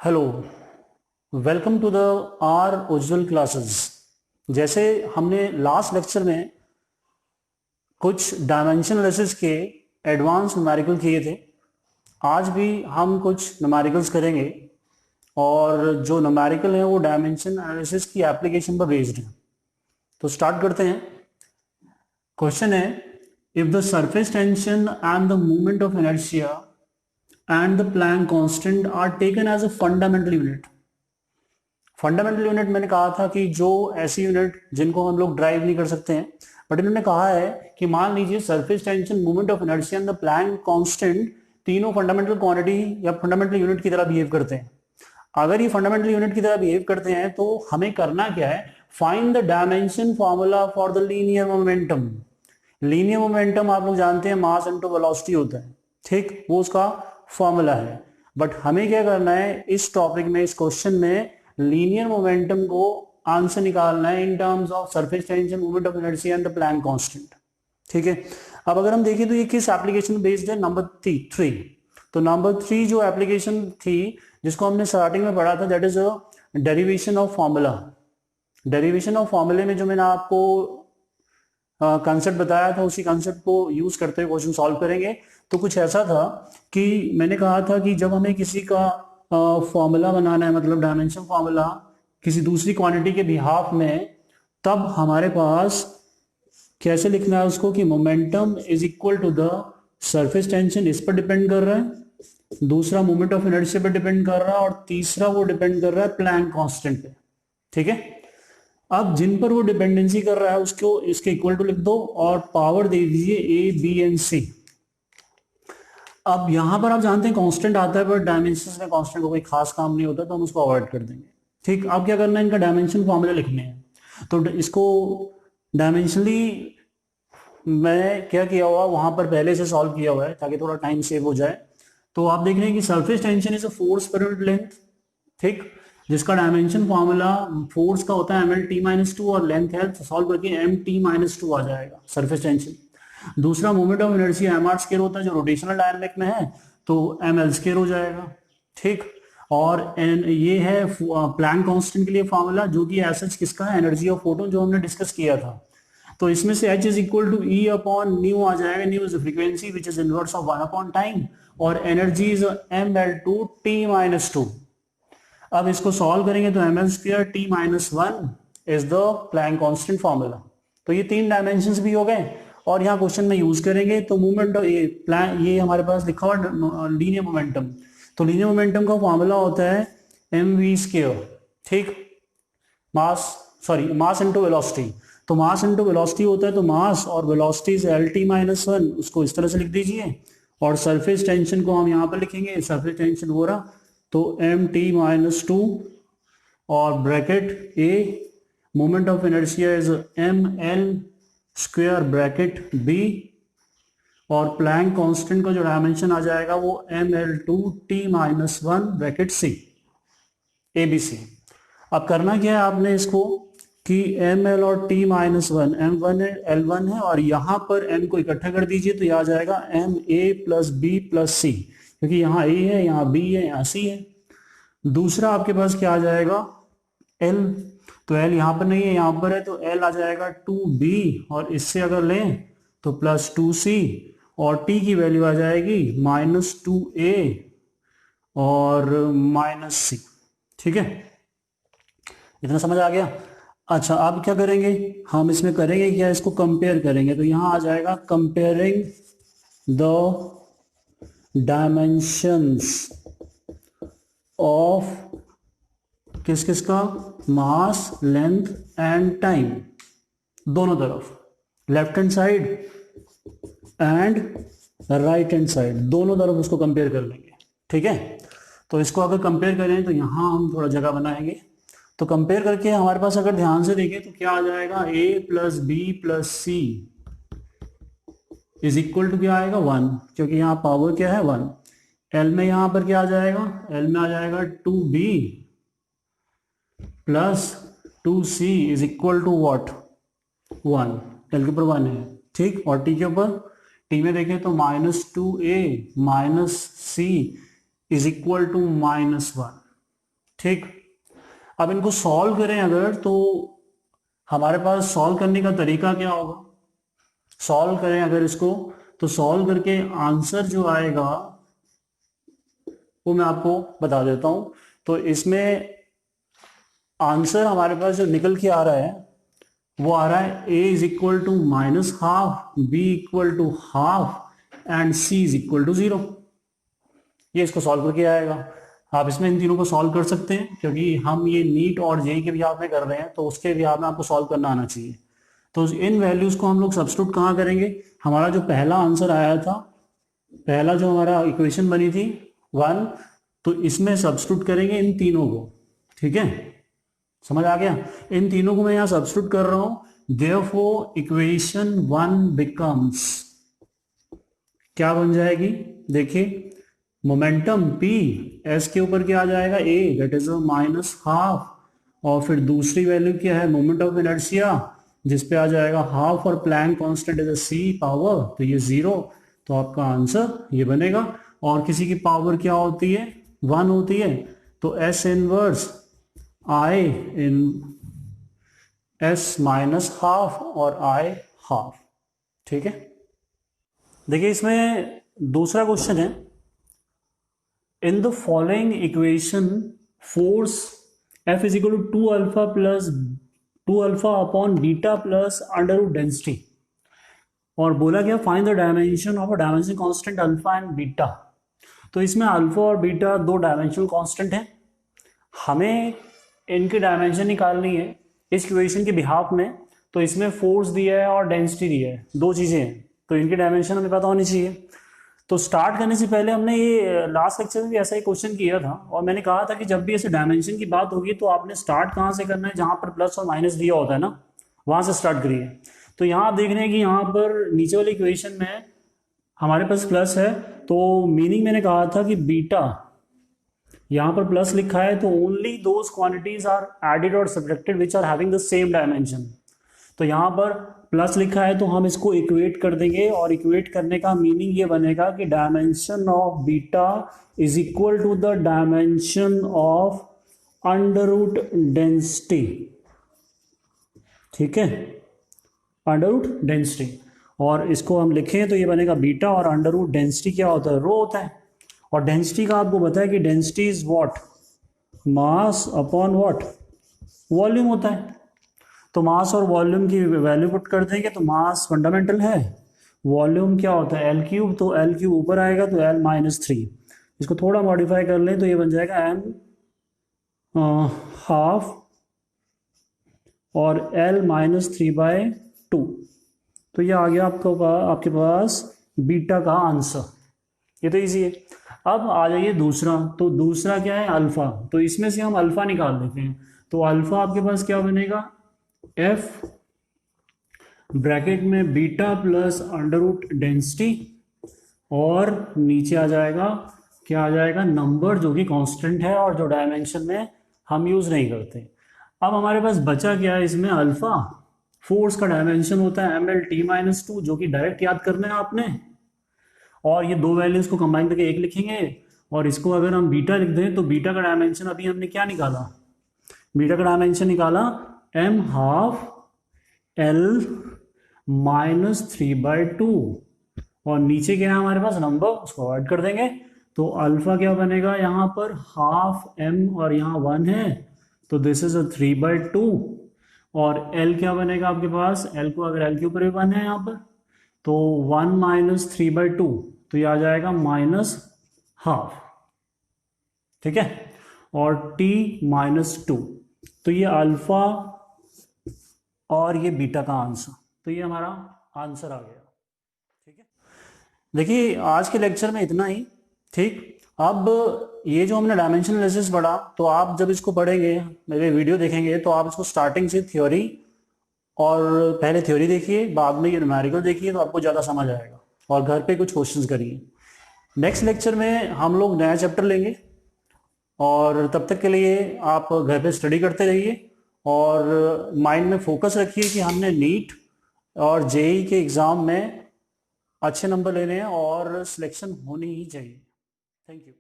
Hello, welcome to the R original classes. जैसे हमने last lecture में कुछ डायमेंशन एनालिसिस के एडवांस न्यूमेरिकल किए थे, आज भी हम कुछ न्यूमेरिकल्स करेंगे और जो न्यूमेरिकल है वो डायमेंशन एनालिसिस की एप्लीकेशन पर बेस्ड है। तो स्टार्ट करते हैं। क्वेश्चन है, if the surface tension and the movement of inertia and the Planck constant are taken as a fundamental unit. Fundamental unit मैंने कहा था कि जो ऐसी यूनिट जिनको हम लोग ड्राइव नहीं कर सकते हैं, बट इन्होंने कहा है कि मान लीजिए surface tension, movement of inertia and the Planck constant तीनों फंडामेंटल क्वांटिटी या फंडामेंटल यूनिट की तरह बिहेव करते हैं। अगर ये फंडामेंटल यूनिट की तरह बिहेव करते हैं तो हमें करना क्या है, find the dimension formula for the linear momentum. Linear momentum आप लोग जानते हैं मास इनटू वेलोसिटी होता है, ठीक, वो उसका फॉर्मूला है। बट हमें क्या करना है इस टॉपिक में, इस क्वेश्चन में लीनियर मोमेंटम को आंसर निकालना है in terms of surface tension, movement of inertia and the Planck constant. ठीक है, अब अगर हम देखें तो ये किस एप्लीकेशन बेस्ड है, नंबर 3। तो नंबर 3 जो एप्लीकेशन थी जिसको हमने स्टार्टिंग में पढ़ा था, that is derivation of formula. Derivation of फॉर्मूले में जो मैंने आपको कंसेप्ट बताया था, उसी कंसेप्ट को यूज करते हुए क्वेश्चन सॉल्व करेंगे। तो कुछ ऐसा था कि मैंने कहा था कि जब हमें किसी का फॉर्मूला बनाना है, मतलब डायमेंशन फॉर्मूला किसी दूसरी क्वांटिटी के बिहाफ में, तब हमारे पास कैसे लिखना है उसको कि momentum is equal to the surface tension, इस पर डिपेंड कर रहा है, दूसरा मोमेंट ऑफ इनर्शिया पर डिपेंड कर रहा है, और तीसरा वो डिपेंड कर रहा है प्लैंक कांस्टेंट पे। ठीक है, अब जिन पर वो डिपेंडेंसी कर रहा है उसको इसके इक्वल टू लिख दो और पावर दे दीजिए ए बी एंड सी। अब यहां पर आप जानते हैं कांस्टेंट आता है, पर डायमेंशन में कांस्टेंट को कोई खास काम नहीं होता, तो हम उसको अवॉइड कर देंगे। ठीक, अब क्या करना है, इनका डायमेंशन फॉर्मूला लिखने हैं। तो इसको डायमेंशनली मैं क्या किया हुआ वहां पर पहले से सॉल्व किया हुआ है ताकि थोड़ा टाइम सेव हो जाए। तो आप देख रहे हैं कि surface tension is a force per unit length, ठीक, जिसका डायमेंशन फॉर्मूला फोर्स का होता है ml_t-2 और लेंथ है, सॉल्व करके mt-2 आ जाएगा सरफेस टेंशन। दूसरा moment of inertia mr square होता है जो रोटेशनल डायनेमिक में है, तो ml स्क्वायर हो जाएगा। ठीक, और ये है प्लैंक कांस्टेंट के लिए फॉर्मूला जो कि एज किसका है, एनर्जी ऑफ फोटोन, जो हमने डिस्कस किया था। तो इसमें से h is equal to E upon nu आ जाएगा। Nu is frequency which is inverse of 1 upon time, और एनर्जी इज ml/t-2। अब इसको सॉल्व करेंगे तो ml square t-1 is the Planck constant formula. तो ये तीन डायमेंशंस भी हो गए और यहाँ क्वेश्चन में यूज करेंगे। तो मूवमेंट ये हमारे पास लिखा हुआ लीनियर मोमेंटम। तो लीनियर मोमेंटम का फॉर्मूला होता है mv स्क्वायर, ठीक, मास इनटू वेलोसिटी। तो मास इनटू वेलोसिटी होता है, तो मास और वेलोसिटी इज lt-1, उसको इस तरह से लिख दीजिए। और सरफेस टेंशन को हम यहाँ पर लिखेंगे, सरफेस टेंशन हो रहा तो mt-2 और bracket A, moment of inertia is ml square bracket B, और प्लैंक कांस्टेंट का जो डायमेंशन आ जाएगा वो ml/t-1 ब्रैकेट सी, abc। अब करना क्या है आपने इसको कि ml और t-1, m1 है, l1 है, और यहां पर m को इकट्ठा कर दीजिए तो यह आ जाएगा ma+b+c, क्योंकि यहाँ a है, यहाँ b है, यहाँ c है। दूसरा आपके पास क्या आ जाएगा, l, तो l यहाँ पर नहीं है, यहाँ पर है, तो l आ जाएगा 2b, और इससे अगर लें तो +2c, और t की वैल्यू आ जाएगी -2a और -c। ठीक है, इतना समझ आ गया। अच्छा, अब क्या करेंगे हम, इसमें करेंगे क्या, इसको कंपेयर करेंगे। तो यहां आ जाएगा कंपेयरिंग द डायमेंशंस ऑफ किस किस का, मास, लेंथ एंड टाइम, दोनों तरफ, left hand side and right hand side, दोनों तरफ उसको कंपेयर कर लेंगे। ठीक है, तो इसको अगर कंपेयर करें तो यहां हम थोड़ा जगह बनाएंगे। तो कंपेयर करके हमारे पास अगर ध्यान से देखें तो क्या आ जाएगा, a+b+c इज इक्वल टू क्या आएगा, 1, क्योंकि यहाँ पावर क्या है 1। l में यहां पर क्या आ जाएगा, l में आ जाएगा 2b plus 2c is equal to what, 1, l के ऊपर 1 है, ठीक, और t के ऊपर, t में देखें तो -2a - c is equal to -1। ठीक, अब इनको सॉल्व करें अगर, तो हमारे पास सॉल्व करने का तरीका क्या होगा, सॉल्व करें अगर इसको, तो सॉल्व करके आंसर जो आएगा वो मैं आपको बता देता हूं। तो इसमें आंसर हमारे पास जो निकल के आ रहा है वो आ रहा है a is equal to -12, b equal to half and c is equal to 0। ये इसको सॉल्व करके आएगा। आप इसमें इन तीनों को सॉल्व कर सकते हैं, क्योंकि हम ये नीट और जेई के बिहाफ में कर रहे हैं, तो उसके बिहाफ में आपको सॉल्व करना आना चाहिए। तो इन वैल्यूज को हम लोग सब्स्टिट्यूट कहाँ करेंगे, हमारा जो पहला आंसर आया था, पहला जो हमारा इक्वेशन बनी थी 1, तो इसमें सब्स्टिट्यूट करेंगे इन तीनों को। ठीक है, समझ आ गया, इन तीनों को मैं यहां सब्स्टिट्यूट कर रहा हूं। देयरफॉर इक्वेशन 1 बिकम्स, क्या बन जाएगी, देखिए मोमेंटम P, S के ऊपर क्या आ जाएगा A, दैट इज -12, और फिर दूसरी वैल्यू क्या है मोमेंट ऑफ इनर्शिया, जिसपे आ जाएगा हाफ, और Planck constant is C power, तो ये 0, तो आपका आंसर ये बनेगा। और किसी की पावर क्या होती है, 1 होती है, तो S inverse I in S -12 और I हाफ। ठीक है, देखिए इसमें दूसरा क्वेश्चन है, in the following equation force F is equal to 2 alpha upon beta plus under root density, और बोला गया find the dimension of a dimension constant alpha and beta. तो इसमें अल्फा और बीटा दो डायमेंशनल कांस्टेंट है, हमें इनकी डायमेंशन निकालनी है इस इक्वेशन के बिहाफ में। तो इसमें फोर्स दिया है और डेंसिटी दिया है, दो चीजें हैं, तो इनकी डायमेंशन हमें पता होनी चाहिए। तो स्टार्ट करने से पहले हमने ये लास्ट लेक्चर में भी ऐसा ही क्वेश्चन किया था, और मैंने कहा था कि जब भी ऐसे डायमेंशन की बात होगी तो आपने स्टार्ट कहाँ से करना है, जहां पर प्लस और माइनस दिया होता है ना, वहां से स्टार्ट करिए। तो यहाँ आप देख रहे हैं कि यहाँ पर नीचे वाले इक्वेशन में हमारे पास प्लस है, तो मीनिंग मैंने कहा था कि बीटा, यहाँ पर प्लस लिखा है तो only those quantities are added और subtracted which are having the same dimension. तो यहाँ पर प्लस लिखा है तो हम इसको इक्वेट कर देंगे, और इक्वेट करने का मीनिंग ये बनेगा कि dimension of beta is equal to the dimension of under root density. ठीक है, अंडर रूट डेंसिटी, और इसको हम लिखें तो ये बनेगा बीटा, और अंडर रूट डेंसिटी क्या होता है, रो होता है। और डेंसिटी का आपको पता है कि density is what, mass upon what, volume होता है। तो मास और वॉल्यूम की वैल्यू पुट कर देंगे, तो मास फंडामेंटल है, वॉल्यूम क्या होता है L क्यूब, तो L क्यूब ऊपर आएगा तो L -3, इसको थोड़ा मॉडिफाई कर लें तो ये बन जाएगा M हाफ और L -3/2। तो ये आ गया आपके पास बीटा का आंसर, ये तो इजी है। अब आ जाइए दूसरा, तो दूसरा क्या है अल्फा, तो इसमें से हम अल्फा निकाल देते हैं। तो अल्फा आपके पास क्या बनेगा, F ब्रैकेट में beta plus under root density, और नीचे आ जाएगा क्या आ जाएगा, नंबर जो कि कांस्टेंट है और जो डायमेंशन में हम यूज नहीं करते। अब हमारे पास बचा क्या है इसमें, अल्फा, फोर्स का डायमेंशन होता है mL/t-2, जो कि डायरेक्ट याद करना है आपने, और ये दो वैल्यूज को कंबाइन करके एक लिखेंगे, और इसको अगर हम बीटा लिख दें तो बीटा का डायमेंशन अभी हमने क्या निकाला, बीटा का डायमेंशन निकाला m हाफ L -3/2, और नीचे क्या है हमारे पास नंबर, उसको ऐड कर देंगे। तो अल्फा क्या बनेगा यहाँ पर, हाफ m, और यहाँ 1 है, तो दिस इज 3/2, और L क्या बनेगा आपके पास, L को अगर L के ऊपर भी 1 है यहाँ पर, तो 1 -3/2, तो ये आ जाएगा -12। ठीक है, और t -2, तो ये अल्फा और ये बीटा का आंसर, तो ये हमारा आंसर आ गया। ठीक है, देखिए आज के लेक्चर में इतना ही। ठीक, अब ये जो हमने डायमेंशन एनालिसिस पढ़ा, तो आप जब इसको पढ़ेंगे, मेरे वीडियो देखेंगे, तो आप इसको स्टार्टिंग से थ्योरी, और पहले थ्योरी देखिए, बाद में ये न्यूमेरिकल देखिए, तो आपको ज़्यादा समझ आएगा, और घर पे कुछ क्वेश्चंस करिए। नेक्स्ट लेक्चर में हम लोग नया चैप्टर लेंगे, और तब तक के लिए आप घर पे स्टडी करते रहिए, और माइंड में फोकस रखिए कि हमने नीट और जेई के एग्ज़ाम में अच्छे नंबर लेने हैं और सिलेक्शन होनी ही चाहिए। Thank you.